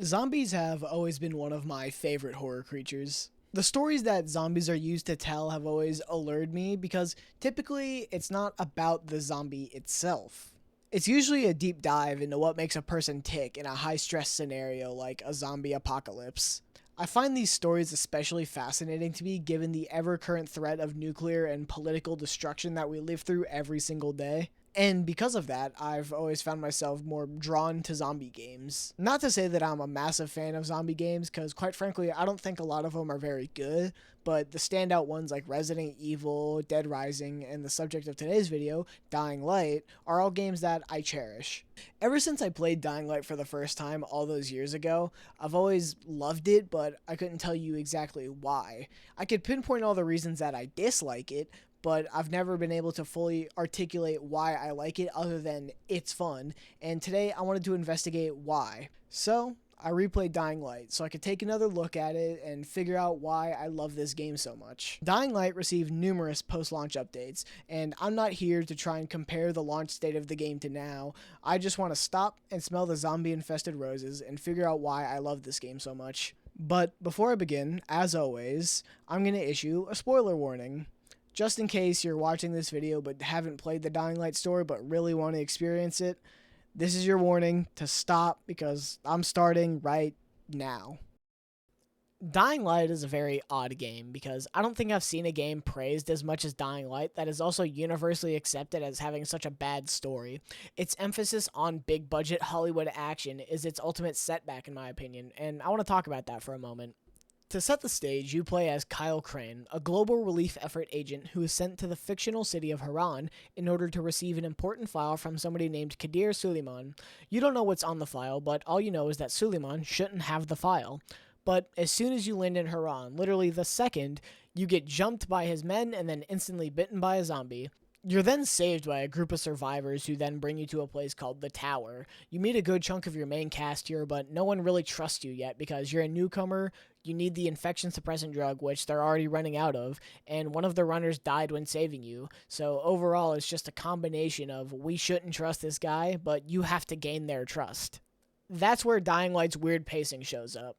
Zombies have always been one of my favorite horror creatures. The stories that zombies are used to tell have always allured me because typically it's not about the zombie itself. It's usually a deep dive into what makes a person tick in a high stress scenario like a zombie apocalypse. I find these stories especially fascinating to me given the ever current threat of nuclear and political destruction that we live through every single day. And because of that, I've always found myself more drawn to zombie games. Not to say that I'm a massive fan of zombie games, because quite frankly, I don't think a lot of them are very good, but the standout ones like Resident Evil, Dead Rising, and the subject of today's video, Dying Light, are all games that I cherish. Ever since I played Dying Light for the first time all those years ago, I've always loved it, but I couldn't tell you exactly why. I could pinpoint all the reasons that I dislike it, but I've never been able to fully articulate why I like it other than it's fun, and today I wanted to investigate why. So, I replayed Dying Light so I could take another look at it and figure out why I love this game so much. Dying Light received numerous post-launch updates, and I'm not here to try and compare the launch state of the game to now. I just want to stop and smell the zombie-infested roses and figure out why I love this game so much. But before I begin, as always, I'm going to issue a spoiler warning. Just in case you're watching this video but haven't played the Dying Light story but really want to experience it, this is your warning to stop because I'm starting right now. Dying Light is a very odd game because I don't think I've seen a game praised as much as Dying Light that is also universally accepted as having such a bad story. Its emphasis on big budget Hollywood action is its ultimate setback in my opinion, and I want to talk about that for a moment. To set the stage, you play as Kyle Crane, a global relief effort agent who is sent to the fictional city of Haran in order to receive an important file from somebody named Kadir Suleiman. You don't know what's on the file, but all you know is that Suleiman shouldn't have the file. But as soon as you land in Haran, literally the second, you get jumped by his men and then instantly bitten by a zombie. You're then saved by a group of survivors who then bring you to a place called the Tower. You meet a good chunk of your main cast here, but no one really trusts you yet because you're a newcomer, you need the infection suppressant drug, which they're already running out of, and one of the runners died when saving you. So overall, it's just a combination of we shouldn't trust this guy, but you have to gain their trust. That's where Dying Light's weird pacing shows up.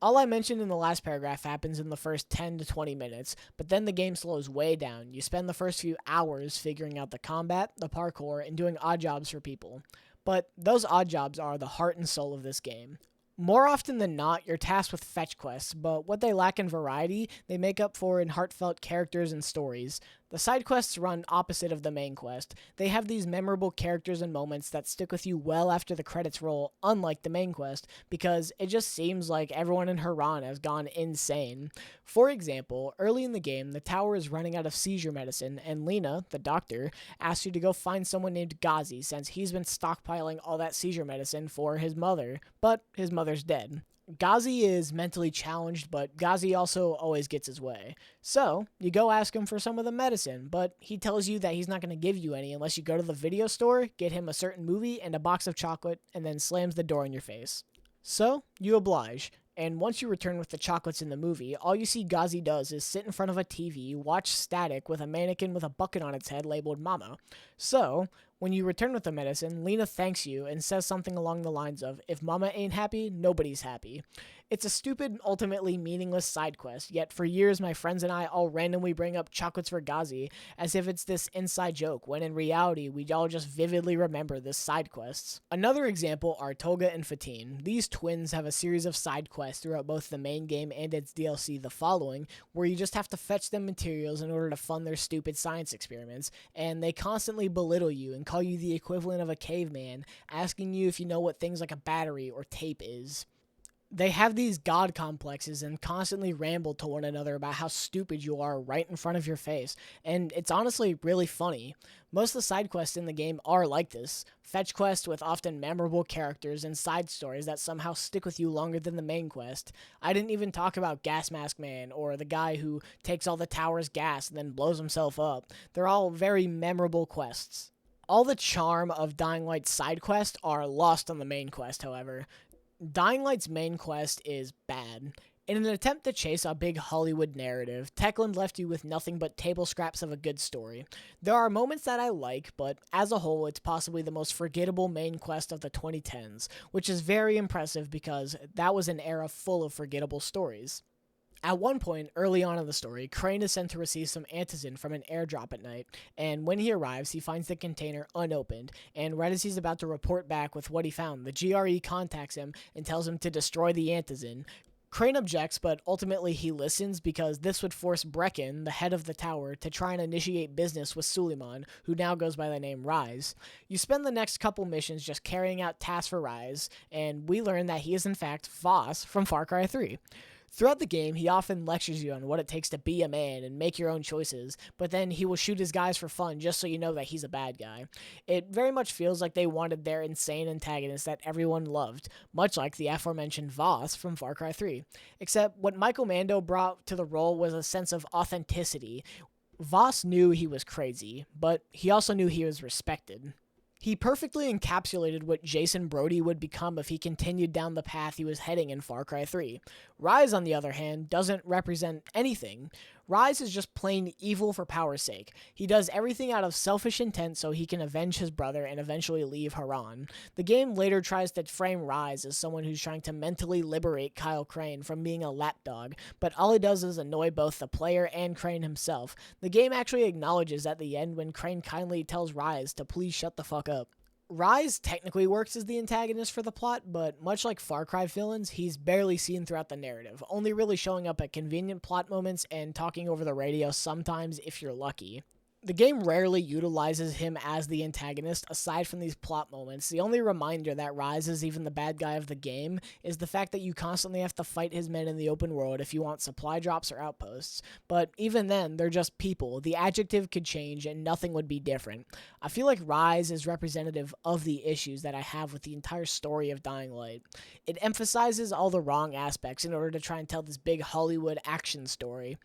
All I mentioned in the last paragraph happens in the first 10 to 20 minutes, but then the game slows way down. You spend the first few hours figuring out the combat, the parkour, and doing odd jobs for people. But those odd jobs are the heart and soul of this game. More often than not, you're tasked with fetch quests, but what they lack in variety, they make up for in heartfelt characters and stories. The side quests run opposite of the main quest. They have these memorable characters and moments that stick with you well after the credits roll, unlike the main quest, because it just seems like everyone in Haran has gone insane. For example, early in the game, the tower is running out of seizure medicine, and Lena, the doctor, asks you to go find someone named Ghazi since he's been stockpiling all that seizure medicine for his mother, but his mother's dead. Ghazi is mentally challenged, but Ghazi also always gets his way. So, you go ask him for some of the medicine, but he tells you that he's not going to give you any unless you go to the video store, get him a certain movie and a box of chocolate, and then slams the door in your face. So, you oblige. And once you return with the chocolates in the movie, all you see Ghazi does is sit in front of a TV, watch static with a mannequin with a bucket on its head labeled Mama. So, when you return with the medicine, Lena thanks you and says something along the lines of, if Mama ain't happy, nobody's happy. It's a stupid, ultimately meaningless side quest, yet for years my friends and I all randomly bring up chocolates for Ghazi as if it's this inside joke, when in reality we all just vividly remember this side quests. Another example are Tolga and Fatin. These twins have a series of side quests throughout both the main game and its DLC, The Following, where you just have to fetch them materials in order to fund their stupid science experiments, and they constantly belittle you and call you the equivalent of a caveman, asking you if you know what things like a battery or tape is. They have these god complexes and constantly ramble to one another about how stupid you are right in front of your face, and it's honestly really funny. Most of the side quests in the game are like this, fetch quests with often memorable characters and side stories that somehow stick with you longer than the main quest. I didn't even talk about Gas Mask Man or the guy who takes all the tower's gas and then blows himself up. They're all very memorable quests. All the charm of Dying Light's side quests are lost on the main quest, however. Dying Light's main quest is bad. In an attempt to chase a big Hollywood narrative, Techland left you with nothing but table scraps of a good story. There are moments that I like, but as a whole, it's possibly the most forgettable main quest of the 2010s, which is very impressive because that was an era full of forgettable stories. At one point, early on in the story, Crane is sent to receive some antizin from an airdrop at night, and when he arrives, he finds the container unopened, and right as he's about to report back with what he found, the GRE contacts him and tells him to destroy the antizin. Crane objects, but ultimately he listens because this would force Brecken, the head of the tower, to try and initiate business with Suleiman, who now goes by the name Rise. You spend the next couple missions just carrying out tasks for Rise, and we learn that he is in fact Voss from Far Cry 3. Throughout the game, he often lectures you on what it takes to be a man and make your own choices, but then he will shoot his guys for fun just so you know that he's a bad guy. It very much feels like they wanted their insane antagonist that everyone loved, much like the aforementioned Voss from Far Cry 3. Except what Michael Mando brought to the role was a sense of authenticity. Voss knew he was crazy, but he also knew he was respected. He perfectly encapsulated what Jason Brody would become if he continued down the path he was heading in Far Cry 3. Rise, on the other hand, doesn't represent anything. Rise is just plain evil for power's sake. He does everything out of selfish intent so he can avenge his brother and eventually leave Haran. The game later tries to frame Rise as someone who's trying to mentally liberate Kyle Crane from being a lapdog, but all he does is annoy both the player and Crane himself. The game actually acknowledges at the end when Crane kindly tells Rise to please shut the fuck up. Rise technically works as the antagonist for the plot, but much like Far Cry villains, he's barely seen throughout the narrative, only really showing up at convenient plot moments and talking over the radio sometimes if you're lucky. The game rarely utilizes him as the antagonist aside from these plot moments. The only reminder that Rise is even the bad guy of the game is the fact that you constantly have to fight his men in the open world if you want supply drops or outposts. But even then, they're just people. The adjective could change and nothing would be different. I feel like Rise is representative of the issues that I have with the entire story of Dying Light. It emphasizes all the wrong aspects in order to try and tell this big Hollywood action story.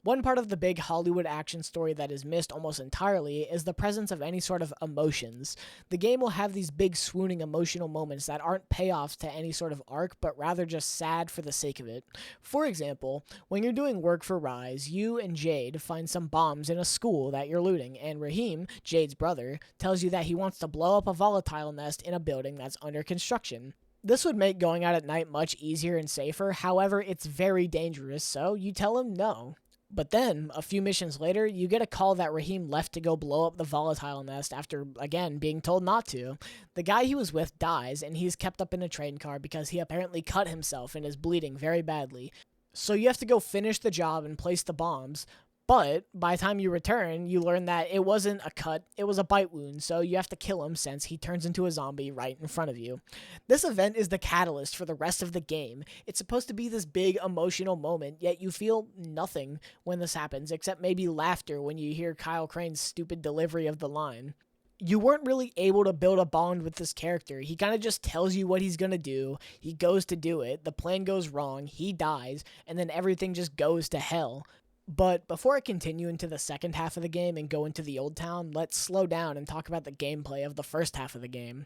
One part of the big Hollywood action story that is missed almost entirely is the presence of any sort of emotions. The game will have these big swooning emotional moments that aren't payoffs to any sort of arc, but rather just sad for the sake of it. For example, when you're doing work for Rise, you and Jade find some bombs in a school that you're looting, and Raheem, Jade's brother, tells you that he wants to blow up a volatile nest in a building that's under construction. This would make going out at night much easier and safer, however, it's very dangerous, so you tell him no. But then, a few missions later, you get a call that Raheem left to go blow up the volatile nest after, again, being told not to. The guy he was with dies, and he's kept up in a train car because he apparently cut himself and is bleeding very badly. So you have to go finish the job and place the bombs. But by the time you return, you learn that it wasn't a cut, it was a bite wound, so you have to kill him since he turns into a zombie right in front of you. This event is the catalyst for the rest of the game. It's supposed to be this big emotional moment, yet you feel nothing when this happens, except maybe laughter when you hear Kyle Crane's stupid delivery of the line. You weren't really able to build a bond with this character. He kind of just tells you what he's going to do, he goes to do it, the plan goes wrong, he dies, and then everything just goes to hell. But before I continue into the second half of the game and go into the Old Town, let's slow down and talk about the gameplay of the first half of the game.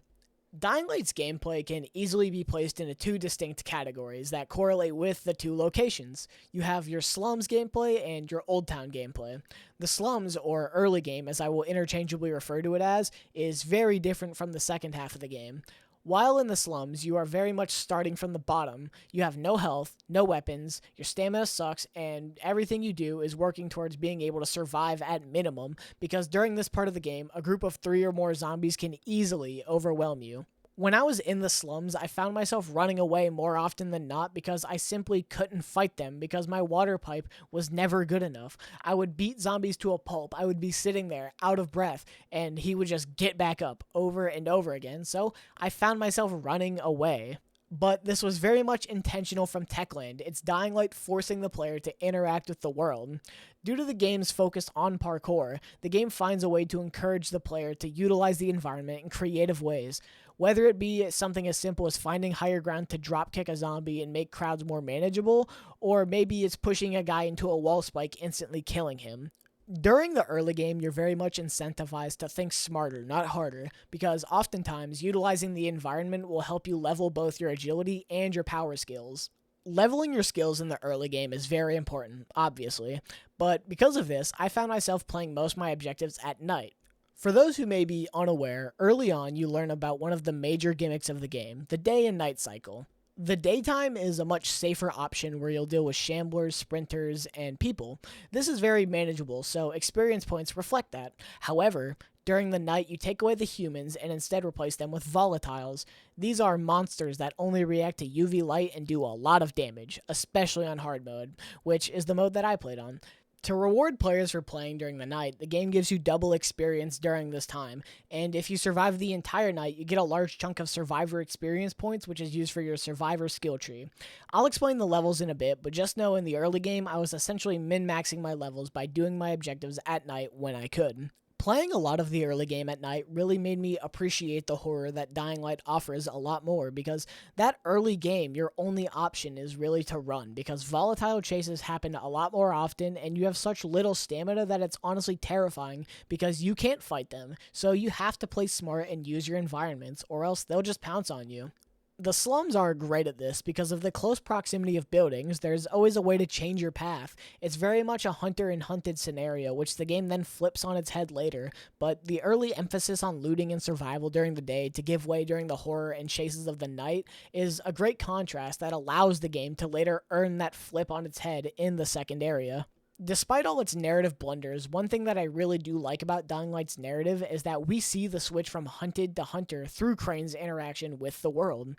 Dying Light's gameplay can easily be placed into two distinct categories that correlate with the two locations. You have your Slums gameplay and your Old Town gameplay. The Slums, or early game as I will interchangeably refer to it as, is very different from the second half of the game. While in the slums, you are very much starting from the bottom. You have no health, no weapons, your stamina sucks, and everything you do is working towards being able to survive at minimum, because during this part of the game, a group of 3 or more zombies can easily overwhelm you. When I was in the slums, I found myself running away more often than not because I simply couldn't fight them because my water pipe was never good enough. I would beat zombies to a pulp. I would be sitting there out of breath and he would just get back up over and over again. So I found myself running away. But this was very much intentional from Techland. It's Dying Light forcing the player to interact with the world. Due to the game's focus on parkour, the game finds a way to encourage the player to utilize the environment in creative ways. Whether it be something as simple as finding higher ground to dropkick a zombie and make crowds more manageable, or maybe it's pushing a guy into a wall spike, instantly killing him. During the early game, you're very much incentivized to think smarter, not harder, because oftentimes utilizing the environment will help you level both your agility and your power skills. Leveling your skills in the early game is very important, obviously, but because of this, I found myself playing most of my objectives at night. For those who may be unaware, early on you learn about one of the major gimmicks of the game, the day and night cycle. The daytime is a much safer option where you'll deal with shamblers, sprinters, and people. This is very manageable, so experience points reflect that. However, during the night, you take away the humans and instead replace them with volatiles. These are monsters that only react to UV light and do a lot of damage, especially on hard mode, which is the mode that I played on. To reward players for playing during the night, the game gives you double experience during this time, and if you survive the entire night, you get a large chunk of survivor experience points, which is used for your survivor skill tree. I'll explain the levels in a bit, but just know in the early game, I was essentially min-maxing my levels by doing my objectives at night when I could. Playing a lot of the early game at night really made me appreciate the horror that Dying Light offers a lot more, because that early game, your only option is really to run, because volatile chases happen a lot more often and you have such little stamina that it's honestly terrifying because you can't fight them, so you have to play smart and use your environments or else they'll just pounce on you. The slums are great at this because of the close proximity of buildings. There's always a way to change your path. It's very much a hunter and hunted scenario, which the game then flips on its head later, but the early emphasis on looting and survival during the day to give way during the horror and chases of the night is a great contrast that allows the game to later earn that flip on its head in the second area. Despite all its narrative blunders, one thing that I really do like about Dying Light's narrative is that we see the switch from hunted to hunter through Crane's interaction with the world.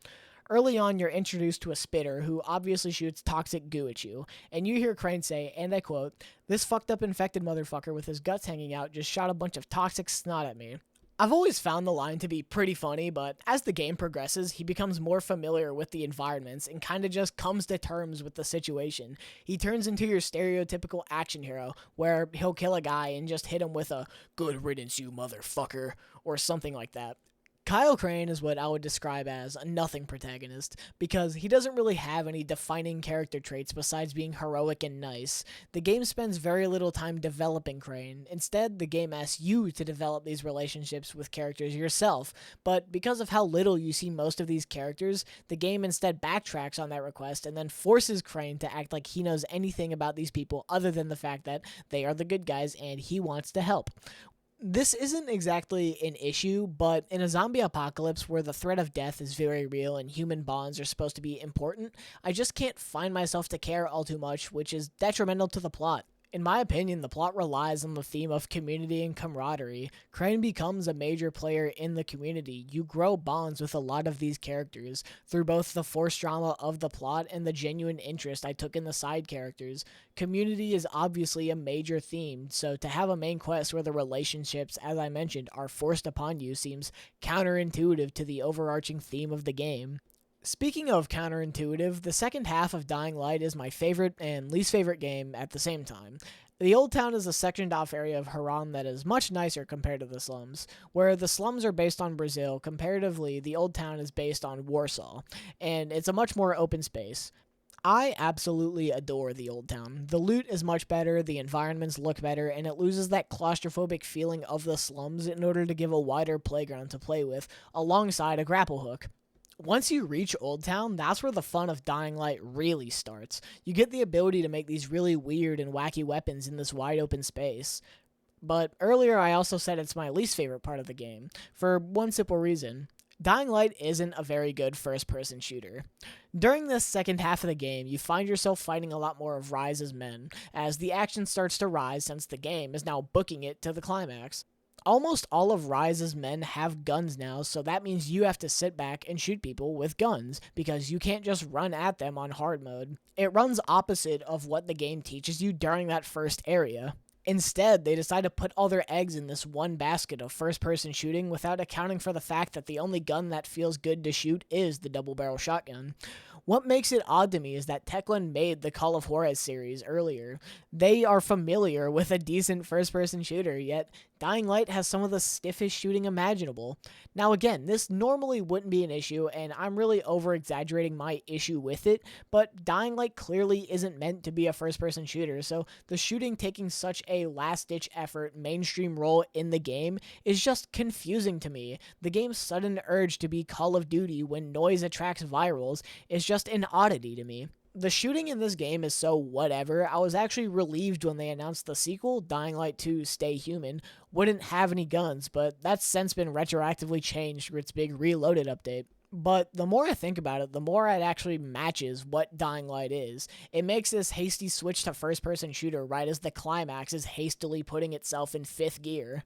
Early on, you're introduced to a spitter who obviously shoots toxic goo at you, and you hear Crane say, and I quote, "This fucked up infected motherfucker with his guts hanging out just shot a bunch of toxic snot at me." I've always found the line to be pretty funny, but as the game progresses, he becomes more familiar with the environments and kinda just comes to terms with the situation. He turns into your stereotypical action hero, where he'll kill a guy and just hit him with a "good riddance, you motherfucker," or something like that. Kyle Crane is what I would describe as a nothing protagonist, because he doesn't really have any defining character traits besides being heroic and nice. The game spends very little time developing Crane. Instead, the game asks you to develop these relationships with characters yourself, but because of how little you see most of these characters, the game instead backtracks on that request and then forces Crane to act like he knows anything about these people other than the fact that they are the good guys and he wants to help. This isn't exactly an issue, but in a zombie apocalypse where the threat of death is very real and human bonds are supposed to be important, I just can't find myself to care all too much, which is detrimental to the plot. In my opinion, the plot relies on the theme of community and camaraderie. Crane becomes a major player in the community. You grow bonds with a lot of these characters through both the forced drama of the plot and the genuine interest I took in the side characters. Community is obviously a major theme, so to have a main quest where the relationships, as I mentioned, are forced upon you seems counterintuitive to the overarching theme of the game. Speaking of counterintuitive, the second half of Dying Light is my favorite and least favorite game at the same time. The Old Town is a sectioned off area of Haran that is much nicer compared to the slums. Where the slums are based on Brazil, comparatively, the Old Town is based on Warsaw, and it's a much more open space. I absolutely adore the Old Town. The loot is much better, the environments look better, and it loses that claustrophobic feeling of the slums in order to give a wider playground to play with, alongside a grapple hook. Once you reach Old Town, that's where the fun of Dying Light really starts. You get the ability to make these really weird and wacky weapons in this wide open space. But earlier I also said it's my least favorite part of the game, for one simple reason. Dying Light isn't a very good first-person shooter. During this second half of the game, you find yourself fighting a lot more of Rise's men, as the action starts to rise since the game is now booking it to the climax. Almost all of Rise's men have guns now, so that means you have to sit back and shoot people with guns, because you can't just run at them on hard mode. It runs opposite of what the game teaches you during that first area. Instead, they decide to put all their eggs in this one basket of first-person shooting without accounting for the fact that the only gun that feels good to shoot is the double-barrel shotgun. What makes it odd to me is that Techland made the Call of Juarez series earlier. They are familiar with a decent first-person shooter, yet Dying Light has some of the stiffest shooting imaginable. Now again, this normally wouldn't be an issue, and I'm really over-exaggerating my issue with it, but Dying Light clearly isn't meant to be a first-person shooter, so the shooting taking such a last-ditch effort mainstream role in the game is just confusing to me. The game's sudden urge to be Call of Duty when noise attracts virals is just an oddity to me. The shooting in this game is so whatever. I was actually relieved when they announced the sequel, Dying Light 2 Stay Human, wouldn't have any guns, but that's since been retroactively changed for its big Reloaded update. But the more I think about it, the more it actually matches what Dying Light is. It makes this hasty switch to first person shooter right as the climax is hastily putting itself in fifth gear.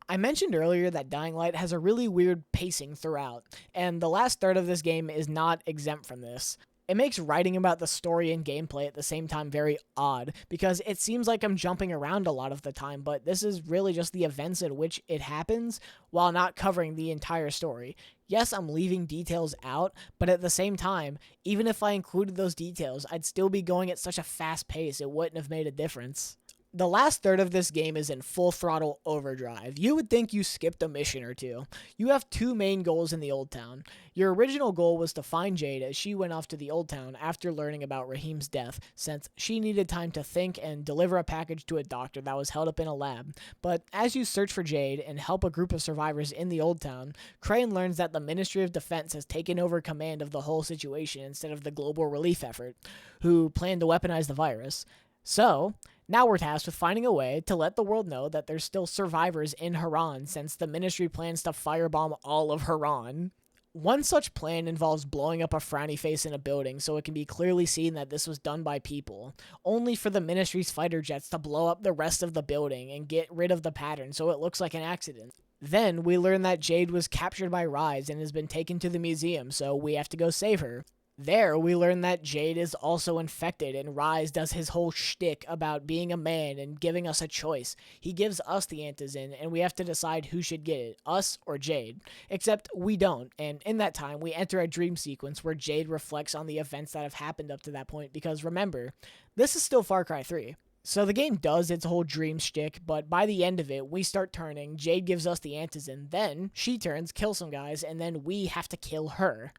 I mentioned earlier that Dying Light has a really weird pacing throughout, and the last third of this game is not exempt from this. It makes writing about the story and gameplay at the same time very odd, because it seems like I'm jumping around a lot of the time, but this is really just the events in which it happens, while not covering the entire story. Yes, I'm leaving details out, but at the same time, even if I included those details, I'd still be going at such a fast pace it wouldn't have made a difference. The last third of this game is in full throttle overdrive. You would think you skipped a mission or two. You have two main goals in the Old Town. Your original goal was to find Jade as she went off to the Old Town after learning about Raheem's death, since she needed time to think and deliver a package to a doctor that was held up in a lab. But as you search for Jade and help a group of survivors in the Old Town, Crane learns that the Ministry of Defense has taken over command of the whole situation instead of the global relief effort, who plan to weaponize the virus. So, now we're tasked with finding a way to let the world know that there's still survivors in Haran, since the Ministry plans to firebomb all of Haran. One such plan involves blowing up a frowny face in a building so it can be clearly seen that this was done by people, only for the Ministry's fighter jets to blow up the rest of the building and get rid of the pattern so it looks like an accident. Then we learn that Jade was captured by Rise and has been taken to the museum, so we have to go save her. There, we learn that Jade is also infected, and Rise does his whole shtick about being a man and giving us a choice. He gives us the antizin, and we have to decide who should get it, us or Jade. Except we don't, and in that time, we enter a dream sequence where Jade reflects on the events that have happened up to that point, because remember, this is still Far Cry 3. So the game does its whole dream shtick, but by the end of it, we start turning, Jade gives us the antizin, then she turns, kills some guys, and then we have to kill her.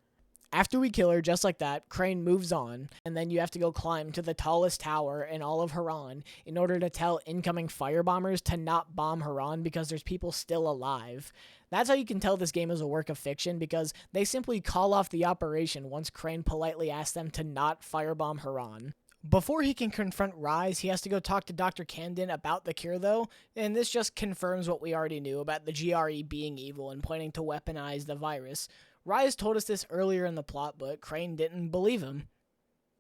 After we kill her, just like that, Crane moves on, and then you have to go climb to the tallest tower in all of Haran in order to tell incoming firebombers to not bomb Haran because there's people still alive. That's how you can tell this game is a work of fiction, because they simply call off the operation once Crane politely asks them to not firebomb Haran. Before he can confront Rise, he has to go talk to Dr. Camden about the cure, though, and this just confirms what we already knew about the GRE being evil and planning to weaponize the virus. Rise told us this earlier in the plot, but Crane didn't believe him.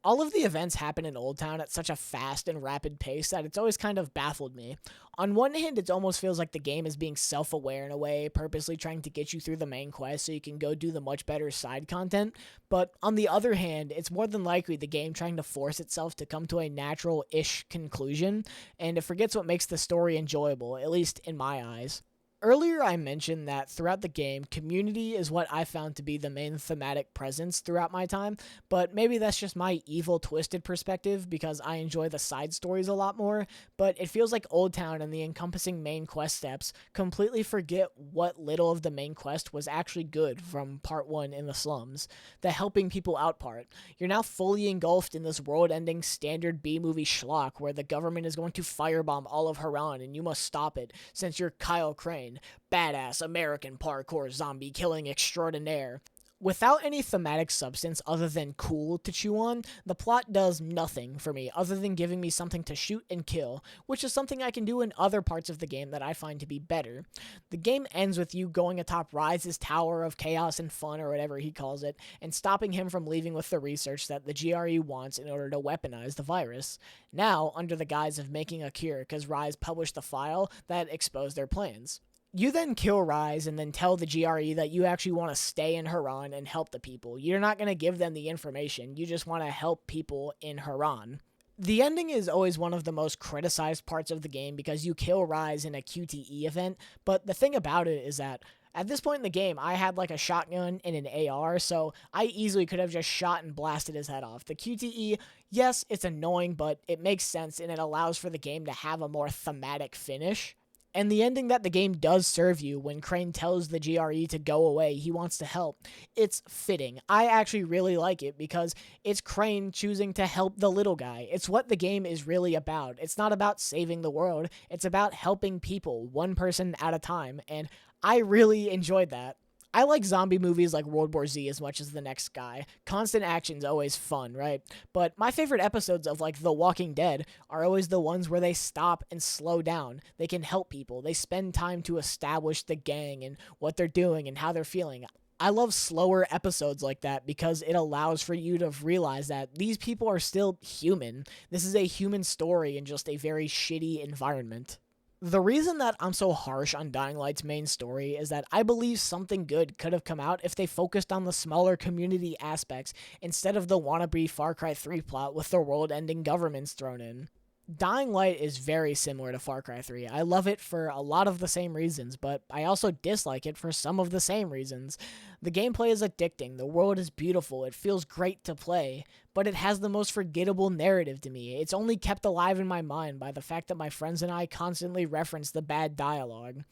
All of the events happen in Old Town at such a fast and rapid pace that it's always kind of baffled me. On one hand, it almost feels like the game is being self-aware in a way, purposely trying to get you through the main quest so you can go do the much better side content, but on the other hand, it's more than likely the game trying to force itself to come to a natural-ish conclusion, and it forgets what makes the story enjoyable, at least in my eyes. Earlier, I mentioned that throughout the game, community is what I found to be the main thematic presence throughout my time, but maybe that's just my evil, twisted perspective because I enjoy the side stories a lot more, but it feels like Old Town and the encompassing main quest steps completely forget what little of the main quest was actually good from Part 1 in the slums, the helping people out part. You're now fully engulfed in this world-ending standard B-movie schlock where the government is going to firebomb all of Haran and you must stop it since you're Kyle Crane, badass American parkour zombie killing extraordinaire. Without any thematic substance other than cool to chew on, the plot does nothing for me other than giving me something to shoot and kill, which is something I can do in other parts of the game that I find to be better. The game ends with you going atop Rise's Tower of Chaos and Fun, or whatever he calls it, and stopping him from leaving with the research that the GRE wants in order to weaponize the virus. Now, under the guise of making a cure, because Rise published the file that exposed their plans. You then kill Rise and then tell the GRE that you actually want to stay in Haran and help the people. You're not going to give them the information. You just want to help people in Haran. The ending is always one of the most criticized parts of the game because you kill Rise in a QTE event, but the thing about it is that at this point in the game, I had like a shotgun and an AR, so I easily could have just shot and blasted his head off. The QTE, yes, it's annoying, but it makes sense and it allows for the game to have a more thematic finish. And the ending that the game does serve you when Crane tells the GRE to go away, he wants to help, it's fitting. I actually really like it because it's Crane choosing to help the little guy. It's what the game is really about. It's not about saving the world. It's about helping people, one person at a time, and I really enjoyed that. I like zombie movies like World War Z as much as the next guy. Constant action's always fun, right? But my favorite episodes of like The Walking Dead are always the ones where they stop and slow down. They can help people. They spend time to establish the gang and what they're doing and how they're feeling. I love slower episodes like that because it allows for you to realize that these people are still human. This is a human story in just a very shitty environment. The reason that I'm so harsh on Dying Light's main story is that I believe something good could have come out if they focused on the smaller community aspects instead of the wannabe Far Cry 3 plot with the world-ending governments thrown in. Dying Light is very similar to Far Cry 3. I love it for a lot of the same reasons, but I also dislike it for some of the same reasons. The gameplay is addicting, the world is beautiful, it feels great to play, but it has the most forgettable narrative to me. It's only kept alive in my mind by the fact that my friends and I constantly reference the bad dialogue.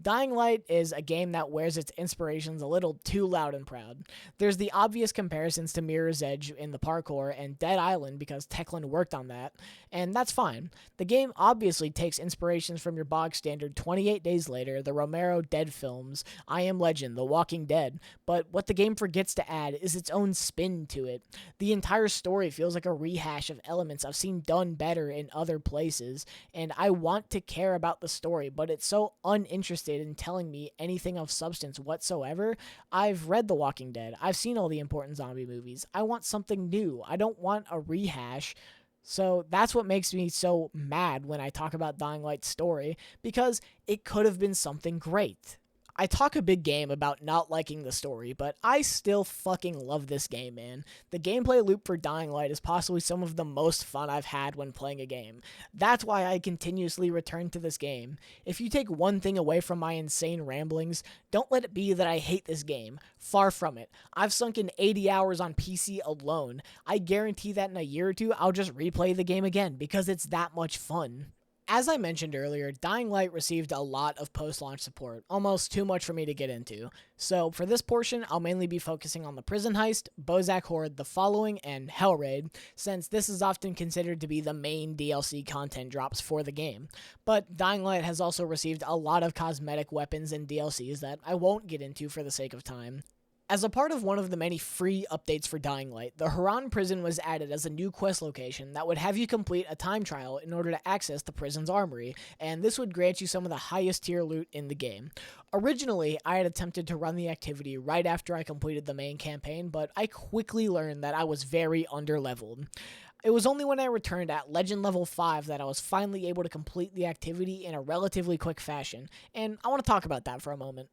Dying Light is a game that wears its inspirations a little too loud and proud. There's the obvious comparisons to Mirror's Edge in the parkour and Dead Island because Techland worked on that, and that's fine. The game obviously takes inspirations from your bog standard 28 Days Later, the Romero Dead films, I Am Legend, The Walking Dead, but what the game forgets to add is its own spin to it. The entire story feels like a rehash of elements I've seen done better in other places, and I want to care about the story, but it's so uninteresting in telling me anything of substance whatsoever. I've read The Walking Dead. I've seen all the important zombie movies. I want something new. I don't want a rehash. So that's what makes me so mad when I talk about Dying Light's story, because it could have been something great. I talk a big game about not liking the story, but I still fucking love this game, man. The gameplay loop for Dying Light is possibly some of the most fun I've had when playing a game. That's why I continuously return to this game. If you take one thing away from my insane ramblings, don't let it be that I hate this game. Far from it. I've sunk in 80 hours on PC alone. I guarantee that in a year or two, I'll just replay the game again because it's that much fun. As I mentioned earlier, Dying Light received a lot of post-launch support, almost too much for me to get into. So for this portion, I'll mainly be focusing on the Prison Heist, Bozak Horde, The Following, and Hellraid, since this is often considered to be the main DLC content drops for the game. But Dying Light has also received a lot of cosmetic weapons and DLCs that I won't get into for the sake of time. As a part of one of the many free updates for Dying Light, the Haran prison was added as a new quest location that would have you complete a time trial in order to access the prison's armory, and this would grant you some of the highest tier loot in the game. Originally, I had attempted to run the activity right after I completed the main campaign, but I quickly learned that I was very underleveled. It was only when I returned at Legend Level 5 that I was finally able to complete the activity in a relatively quick fashion, and I want to talk about that for a moment.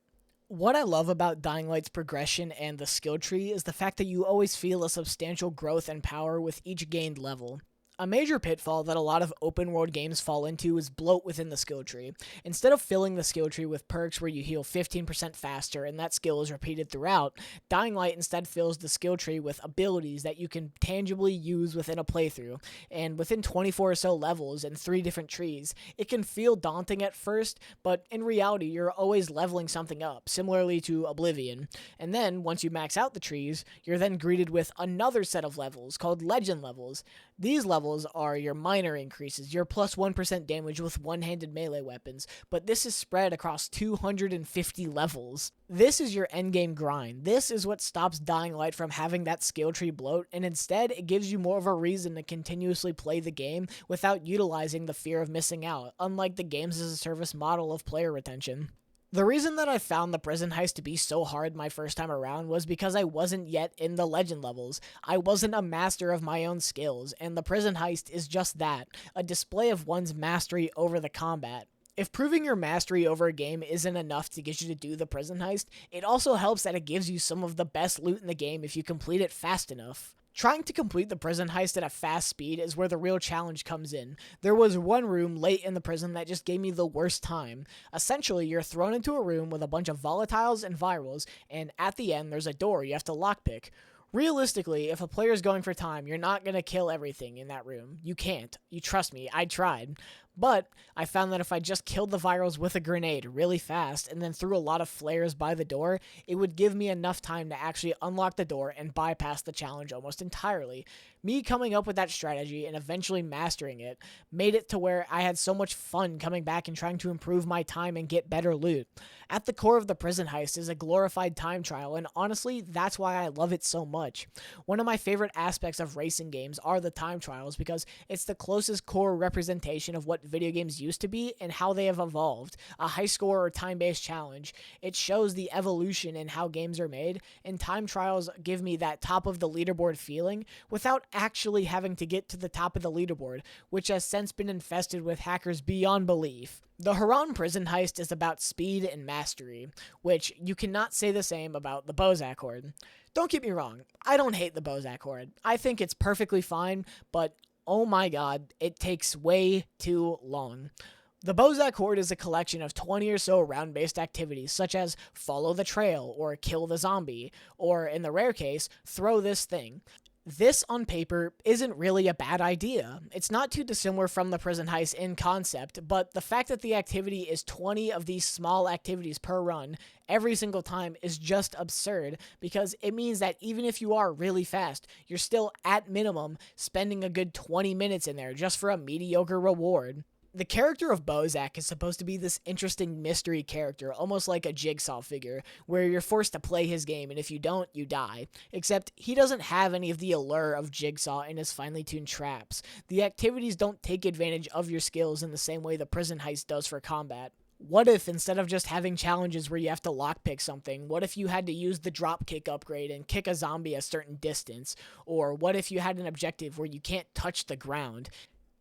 What I love about Dying Light's progression and the skill tree is the fact that you always feel a substantial growth and power with each gained level. A major pitfall that a lot of open world games fall into is bloat within the skill tree. Instead of filling the skill tree with perks where you heal 15% faster and that skill is repeated throughout, Dying Light instead fills the skill tree with abilities that you can tangibly use within a playthrough. And within 24 or so levels and 3 different trees, it can feel daunting at first, but in reality you're always leveling something up, similarly to Oblivion. And then, once you max out the trees, you're then greeted with another set of levels called Legend levels. These levels are your minor increases, your plus 1% damage with one-handed melee weapons, but this is spread across 250 levels. This is your endgame grind. This is what stops Dying Light from having that skill tree bloat, and instead it gives you more of a reason to continuously play the game without utilizing the fear of missing out, unlike the games as a service model of player retention. The reason that I found the prison heist to be so hard my first time around was because I wasn't yet in the legend levels. I wasn't a master of my own skills, and the prison heist is just that, a display of one's mastery over the combat. If proving your mastery over a game isn't enough to get you to do the prison heist, it also helps that it gives you some of the best loot in the game if you complete it fast enough. Trying to complete the prison heist at a fast speed is where the real challenge comes in. There was one room late in the prison that just gave me the worst time. Essentially, you're thrown into a room with a bunch of volatiles and virals, and at the end there's a door you have to lockpick. Realistically, if a player's going for time, you're not going to kill everything in that room. You can't. You trust me, I tried. But I found that if I just killed the virals with a grenade really fast and then threw a lot of flares by the door, it would give me enough time to actually unlock the door and bypass the challenge almost entirely. Me coming up with that strategy and eventually mastering it made it to where I had so much fun coming back and trying to improve my time and get better loot. At the core of the prison heist is a glorified time trial, and honestly, that's why I love it so much. One of my favorite aspects of racing games are the time trials because it's the closest core representation of what video games used to be and how they have evolved. A high score or time-based challenge. It shows the evolution in how games are made, and time trials give me that top of the leaderboard feeling without actually having to get to the top of the leaderboard, which has since been infested with hackers beyond belief. The Haran prison heist is about speed and mastery, which you cannot say the same about the Bozak Horde. Don't get me wrong, I don't hate the Bozak Horde. I think it's perfectly fine, but oh my god, it takes way too long. The Bozak Horde is a collection of 20 or so round-based activities, such as follow the trail, or kill the zombie, or in the rare case, throw this thing. This, on paper, isn't really a bad idea. It's not too dissimilar from the prison heist in concept, but the fact that the activity is 20 of these small activities per run every single time is just absurd, because it means that even if you are really fast, you're still, at minimum, spending a good 20 minutes in there just for a mediocre reward. The character of Bozak is supposed to be this interesting mystery character, almost like a jigsaw figure, where you're forced to play his game, and if you don't, you die. Except, he doesn't have any of the allure of Jigsaw in his finely tuned traps. The activities don't take advantage of your skills in the same way the prison heist does for combat. What if, instead of just having challenges where you have to lockpick something, what if you had to use the dropkick upgrade and kick a zombie a certain distance? Or what if you had an objective where you can't touch the ground?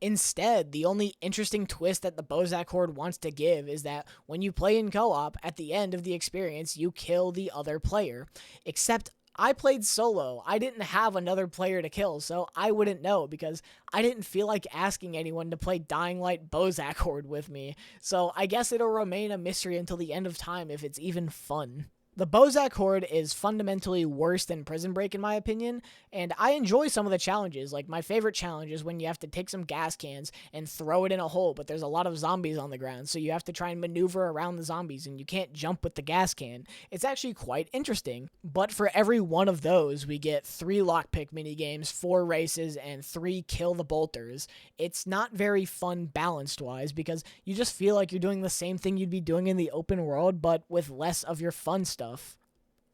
Instead, the only interesting twist that the Bozak Horde wants to give is that when you play in co-op, at the end of the experience, you kill the other player. Except, I played solo. I didn't have another player to kill, so I wouldn't know because I didn't feel like asking anyone to play Dying Light Bozak Horde with me. So I guess it'll remain a mystery until the end of time if it's even fun. The Bozak Horde is fundamentally worse than Prison Break in my opinion, and I enjoy some of the challenges. Like, my favorite challenge is when you have to take some gas cans and throw it in a hole, but there's a lot of zombies on the ground, so you have to try and maneuver around the zombies, and you can't jump with the gas can. It's actually quite interesting, but for every one of those, we get 3 lockpick minigames, 4 races, and 3 kill the bolters. It's not very fun balanced-wise, because you just feel like you're doing the same thing you'd be doing in the open world, but with less of your fun stuff.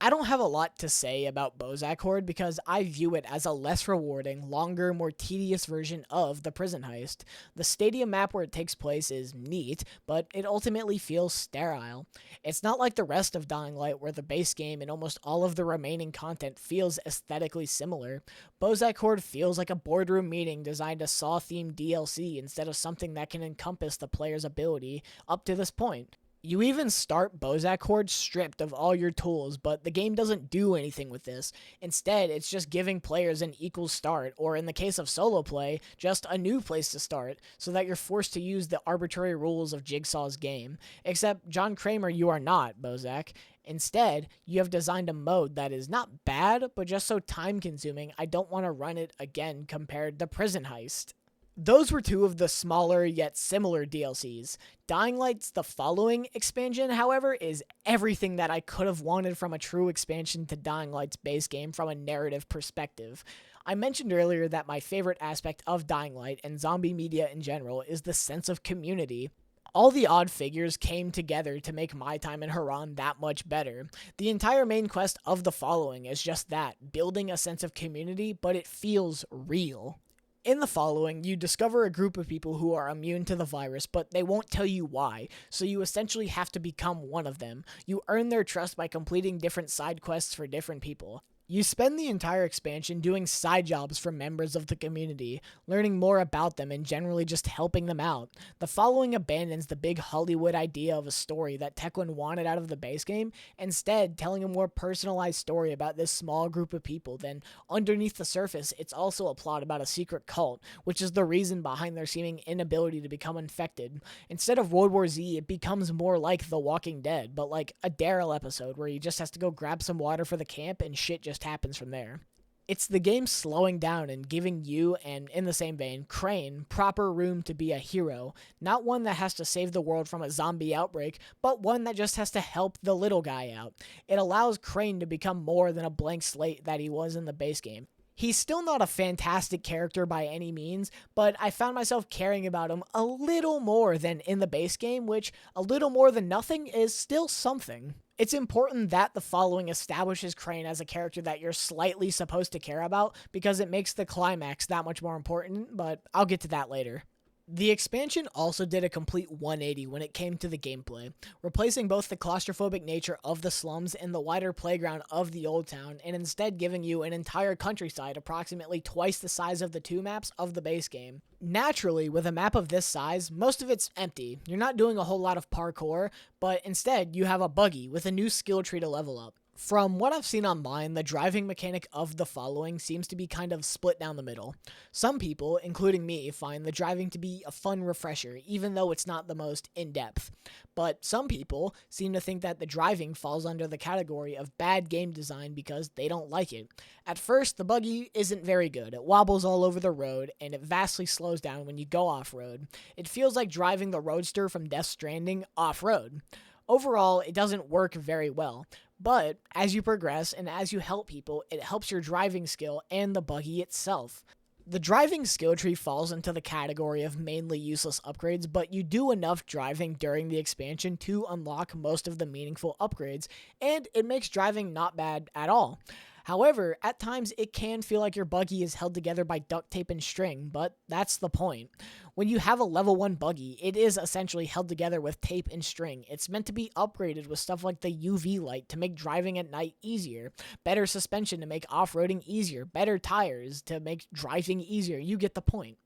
I don't have a lot to say about Bozak Horde because I view it as a less rewarding, longer, more tedious version of the prison heist. The stadium map where it takes place is neat, but it ultimately feels sterile. It's not like the rest of Dying Light where the base game and almost all of the remaining content feels aesthetically similar. Bozak Horde feels like a boardroom meeting designed to Saw-themed DLC instead of something that can encompass the player's ability up to this point. You even start Bozak Horde stripped of all your tools, but the game doesn't do anything with this. Instead, it's just giving players an equal start, or in the case of solo play, just a new place to start, so that you're forced to use the arbitrary rules of Jigsaw's game. Except, John Kramer, you are not, Bozak. Instead, you have designed a mode that is not bad, but just so time-consuming, I don't want to run it again compared to Prison Heist. Those were 2 of the smaller yet similar DLCs. Dying Light's The Following expansion, however, is everything that I could have wanted from a true expansion to Dying Light's base game from a narrative perspective. I mentioned earlier that my favorite aspect of Dying Light and zombie media in general is the sense of community. All the odd figures came together to make my time in Haran that much better. The entire main quest of The Following is just that, building a sense of community, but it feels real. In The Following, you discover a group of people who are immune to the virus, but they won't tell you why, so you essentially have to become one of them. You earn their trust by completing different side quests for different people. You spend the entire expansion doing side jobs for members of the community, learning more about them and generally just helping them out. The Following abandons the big Hollywood idea of a story that Techland wanted out of the base game, instead telling a more personalized story about this small group of people. Then, underneath the surface, it's also a plot about a secret cult, which is the reason behind their seeming inability to become infected. Instead of World War Z, it becomes more like The Walking Dead, but like a Daryl episode where he just has to go grab some water for the camp and shit just happens from there. It's the game slowing down and giving you, and in the same vein, Crane, proper room to be a hero. Not one that has to save the world from a zombie outbreak, but one that just has to help the little guy out. It allows Crane to become more than a blank slate that he was in the base game. He's still not a fantastic character by any means, but I found myself caring about him a little more than in the base game, which, a little more than nothing, is still something. It's important that the following establishes Crane as a character that you're slightly supposed to care about because it makes the climax that much more important, but I'll get to that later. The expansion also did a complete 180 when it came to the gameplay, replacing both the claustrophobic nature of the slums and the wider playground of the old town, and instead giving you an entire countryside approximately twice the size of the two maps of the base game. Naturally, with a map of this size, most of it's empty. You're not doing a whole lot of parkour, but instead you have a buggy with a new skill tree to level up. From what I've seen online, the driving mechanic of the following seems to be kind of split down the middle. Some people, including me, find the driving to be a fun refresher, even though it's not the most in-depth. But some people seem to think that the driving falls under the category of bad game design because they don't like it. At first, the buggy isn't very good. It wobbles all over the road, and it vastly slows down when you go off-road. It feels like driving the Roadster from Death Stranding off-road. Overall, it doesn't work very well. But as you progress and as you help people, it helps your driving skill and the buggy itself. The driving skill tree falls into the category of mainly useless upgrades, but you do enough driving during the expansion to unlock most of the meaningful upgrades, and it makes driving not bad at all. However, at times it can feel like your buggy is held together by duct tape and string, but that's the point. When you have a level 1 buggy, it is essentially held together with tape and string. It's meant to be upgraded with stuff like the UV light to make driving at night easier, better suspension to make off-roading easier, better tires to make driving easier. You get the point.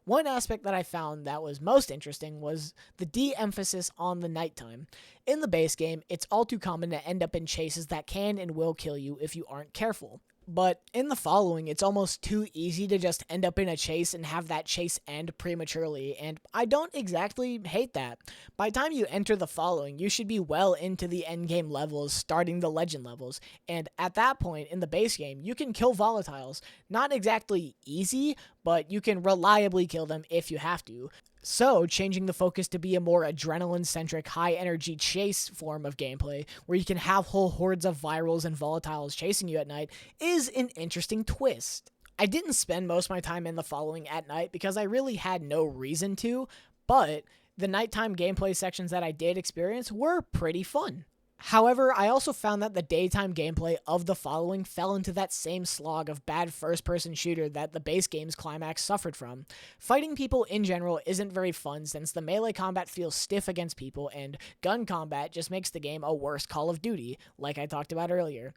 One aspect that I found that was most interesting was the de-emphasis on the nighttime. In the base game, it's all too common to end up in chases that can and will kill you if you aren't careful. But in the following, it's almost too easy to just end up in a chase and have that chase end prematurely, and I don't exactly hate that. By the time you enter the following, you should be well into the endgame levels, starting the legend levels, and at that point in the base game, you can kill volatiles. Not exactly easy, but you can reliably kill them if you have to. So, changing the focus to be a more adrenaline-centric, high-energy chase form of gameplay, where you can have whole hordes of virals and volatiles chasing you at night, is an interesting twist. I didn't spend most of my time in the following at night because I really had no reason to, but the nighttime gameplay sections that I did experience were pretty fun. However, I also found that the daytime gameplay of the following fell into that same slog of bad first-person shooter that the base game's climax suffered from. Fighting people in general isn't very fun since the melee combat feels stiff against people, and gun combat just makes the game a worse Call of Duty, like I talked about earlier.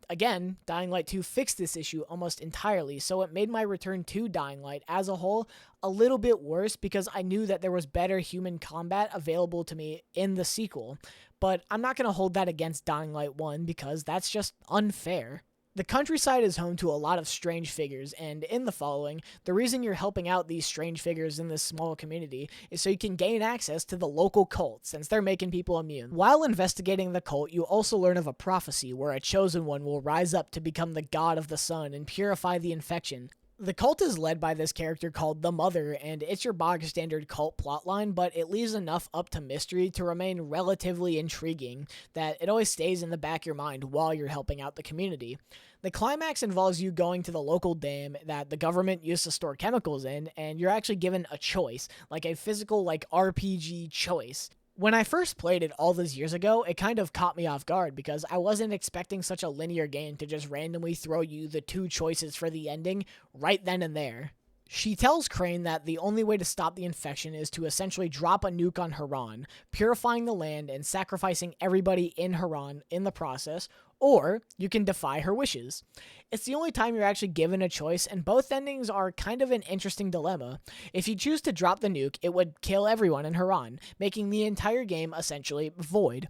Again, Dying Light 2 fixed this issue almost entirely, so it made my return to Dying Light as a whole a little bit worse because I knew that there was better human combat available to me in the sequel. But I'm not going to hold that against Dying Light 1 because that's just unfair. The countryside is home to a lot of strange figures, and in the following, the reason you're helping out these strange figures in this small community is so you can gain access to the local cult, since they're making people immune. While investigating the cult, you also learn of a prophecy where a chosen one will rise up to become the god of the sun and purify the infection. The cult is led by this character called the Mother, and it's your bog standard cult plotline, but it leaves enough up to mystery to remain relatively intriguing that it always stays in the back of your mind while you're helping out the community. The climax involves you going to the local dam that the government used to store chemicals in, and you're actually given a choice, like a physical, RPG choice. When I first played it all those years ago, it kind of caught me off guard because I wasn't expecting such a linear game to just randomly throw you the two choices for the ending right then and there. She tells Crane that the only way to stop the infection is to essentially drop a nuke on Haran, purifying the land and sacrificing everybody in Haran in the process, or you can defy her wishes. It's the only time you're actually given a choice, and both endings are kind of an interesting dilemma. If you choose to drop the nuke, it would kill everyone in Haran, making the entire game essentially void.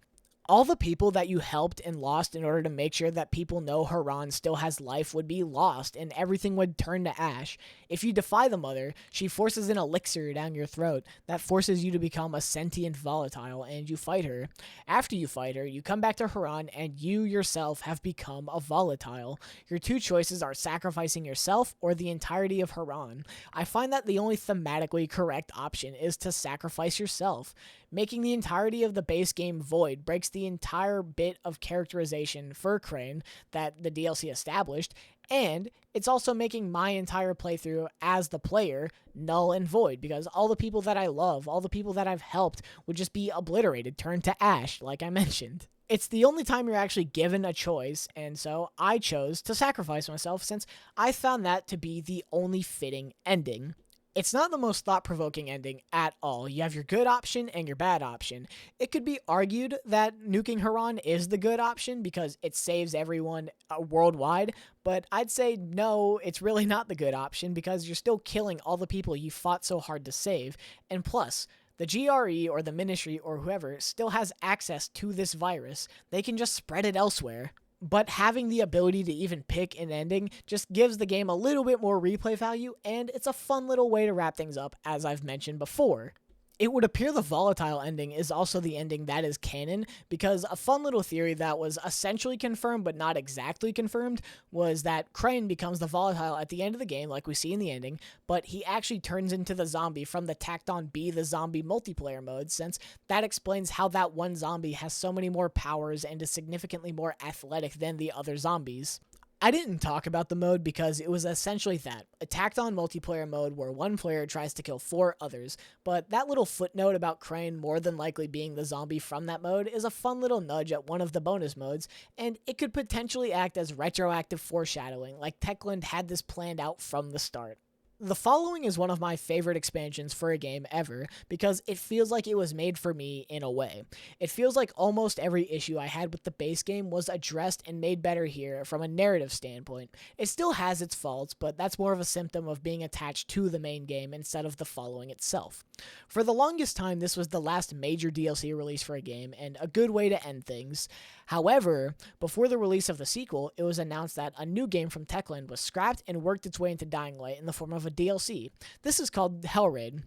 All the people that you helped and lost in order to make sure that people know Haran still has life would be lost, and everything would turn to ash. If you defy the mother, she forces an elixir down your throat that forces you to become a sentient volatile, and you fight her. After you fight her, you come back to Haran, and you yourself have become a volatile. Your two choices are sacrificing yourself or the entirety of Haran. I find that the only thematically correct option is to sacrifice yourself. Making the entirety of the base game void breaks the entire bit of characterization for Crane that the DLC established, and it's also making my entire playthrough as the player null and void, because all the people that I love, all the people that I've helped would just be obliterated, turned to ash, like I mentioned. It's the only time you're actually given a choice, and so I chose to sacrifice myself since I found that to be the only fitting ending. It's not the most thought-provoking ending at all. You have your good option and your bad option. It could be argued that nuking Haran is the good option because it saves everyone worldwide, but I'd say no, it's really not the good option because you're still killing all the people you fought so hard to save. And plus, the GRE or the Ministry or whoever still has access to this virus. They can just spread it elsewhere. But having the ability to even pick an ending just gives the game a little bit more replay value, and it's a fun little way to wrap things up, as I've mentioned before. It would appear the volatile ending is also the ending that is canon, because a fun little theory that was essentially confirmed but not exactly confirmed was that Crane becomes the volatile at the end of the game, like we see in the ending, but he actually turns into the zombie from the tacked on Be the Zombie multiplayer mode, since that explains how that one zombie has so many more powers and is significantly more athletic than the other zombies. I didn't talk about the mode because it was essentially that, a tacked-on multiplayer mode where one player tries to kill 4 others, but that little footnote about Crane more than likely being the zombie from that mode is a fun little nudge at one of the bonus modes, and it could potentially act as retroactive foreshadowing, like Techland had this planned out from the start. The Following is one of my favorite expansions for a game ever because it feels like it was made for me in a way. It feels like almost every issue I had with the base game was addressed and made better here from a narrative standpoint. It still has its faults, but that's more of a symptom of being attached to the main game instead of the Following itself. For the longest time, this was the last major DLC release for a game and a good way to end things. However, before the release of the sequel, it was announced that a new game from Techland was scrapped and worked its way into Dying Light in the form of a DLC. This is called Hellraid.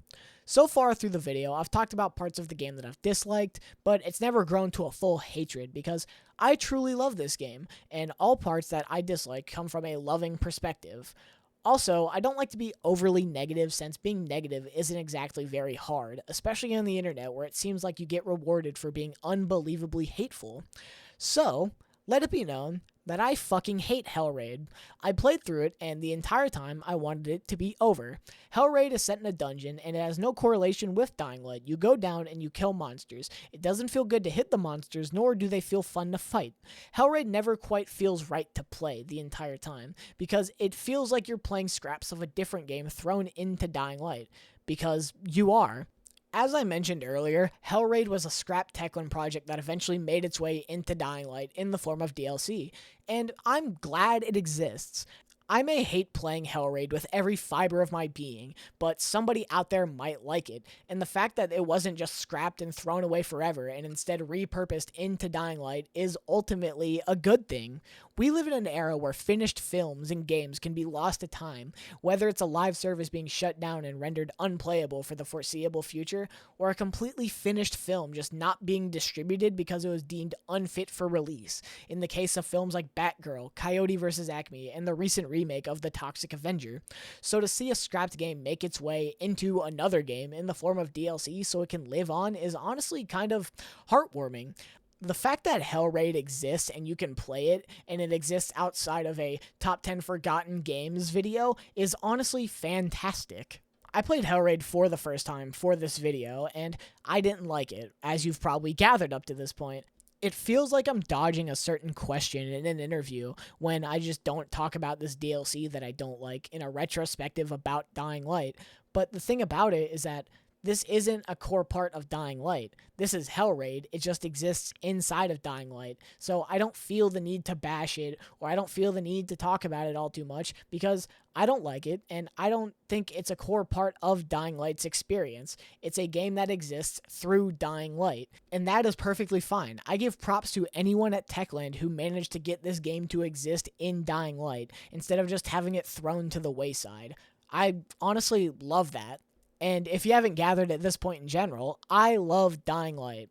So far through the video, I've talked about parts of the game that I've disliked, but it's never grown to a full hatred because I truly love this game, and all parts that I dislike come from a loving perspective. Also, I don't like to be overly negative since being negative isn't exactly very hard, especially on the internet where it seems like you get rewarded for being unbelievably hateful. So, let it be known that I fucking hate Hellraid. I played through it, and the entire time I wanted it to be over. Hellraid is set in a dungeon, and it has no correlation with Dying Light. You go down and you kill monsters. It doesn't feel good to hit the monsters, nor do they feel fun to fight. Hellraid never quite feels right to play the entire time, because it feels like you're playing scraps of a different game thrown into Dying Light. Because you are. As I mentioned earlier, Hellraid was a scrap Techland project that eventually made its way into Dying Light in the form of DLC, and I'm glad it exists. I may hate playing Hellraid with every fiber of my being, but somebody out there might like it, and the fact that it wasn't just scrapped and thrown away forever and instead repurposed into Dying Light is ultimately a good thing. We live in an era where finished films and games can be lost to time, whether it's a live service being shut down and rendered unplayable for the foreseeable future, or a completely finished film just not being distributed because it was deemed unfit for release, in the case of films like Batgirl, Coyote vs. Acme, and the recent remake of The Toxic Avenger. So to see a scrapped game make its way into another game in the form of DLC so it can live on is honestly kind of heartwarming. The fact that Hellraid exists and you can play it, and it exists outside of a top 10 forgotten games video, is honestly fantastic. I played Hellraid for the first time for this video, and I didn't like it, as you've probably gathered up to this point. It feels like I'm dodging a certain question in an interview when I just don't talk about this DLC that I don't like in a retrospective about Dying Light. But the thing about it is that this isn't a core part of Dying Light. This is Hellraid. It just exists inside of Dying Light. So I don't feel the need to bash it, or I don't feel the need to talk about it all too much, because I don't like it, and I don't think it's a core part of Dying Light's experience. It's a game that exists through Dying Light, and that is perfectly fine. I give props to anyone at Techland who managed to get this game to exist in Dying Light, instead of just having it thrown to the wayside. I honestly love that. And if you haven't gathered at this point in general, I love Dying Light.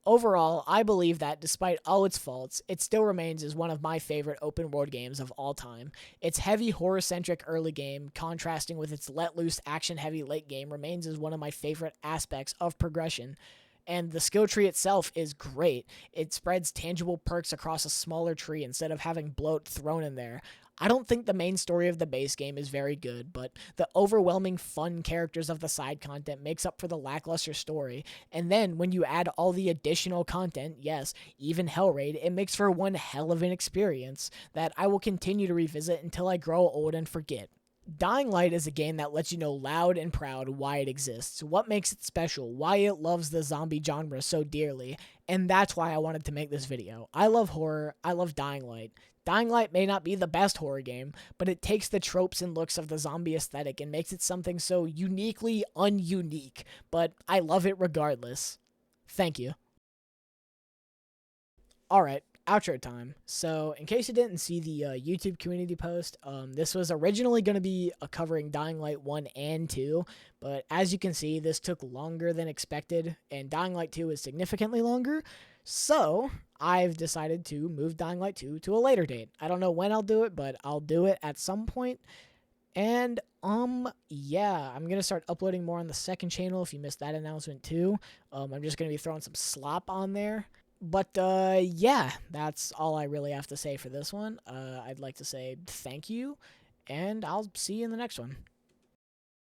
Overall, I believe that despite all its faults, it still remains as one of my favorite open world games of all time. Its heavy horror-centric early game, contrasting with its let-loose action-heavy late game, remains as one of my favorite aspects of progression. And the skill tree itself is great. It spreads tangible perks across a smaller tree instead of having bloat thrown in there. I don't think the main story of the base game is very good, but the overwhelming fun characters of the side content makes up for the lackluster story. And then when you add all the additional content, yes, even Hellraid, it makes for one hell of an experience that I will continue to revisit until I grow old and forget. Dying Light is a game that lets you know loud and proud why it exists, what makes it special, why it loves the zombie genre so dearly, and that's why I wanted to make this video. I love horror, I love Dying Light. Dying Light may not be the best horror game, but it takes the tropes and looks of the zombie aesthetic and makes it something so uniquely ununique, but I love it regardless. Thank you. Alright, outro time. So, in case you didn't see the YouTube community post, this was originally going to be covering Dying Light 1 and 2, but as you can see, this took longer than expected, and Dying Light 2 is significantly longer, so I've decided to move Dying Light 2 to a later date. I don't know when I'll do it, but I'll do it at some point. And, yeah, I'm going to start uploading more on the second channel if you missed that announcement too. I'm just going to be throwing some slop on there. But, yeah, that's all I really have to say for this one. I'd like to say thank you, and I'll see you in the next one.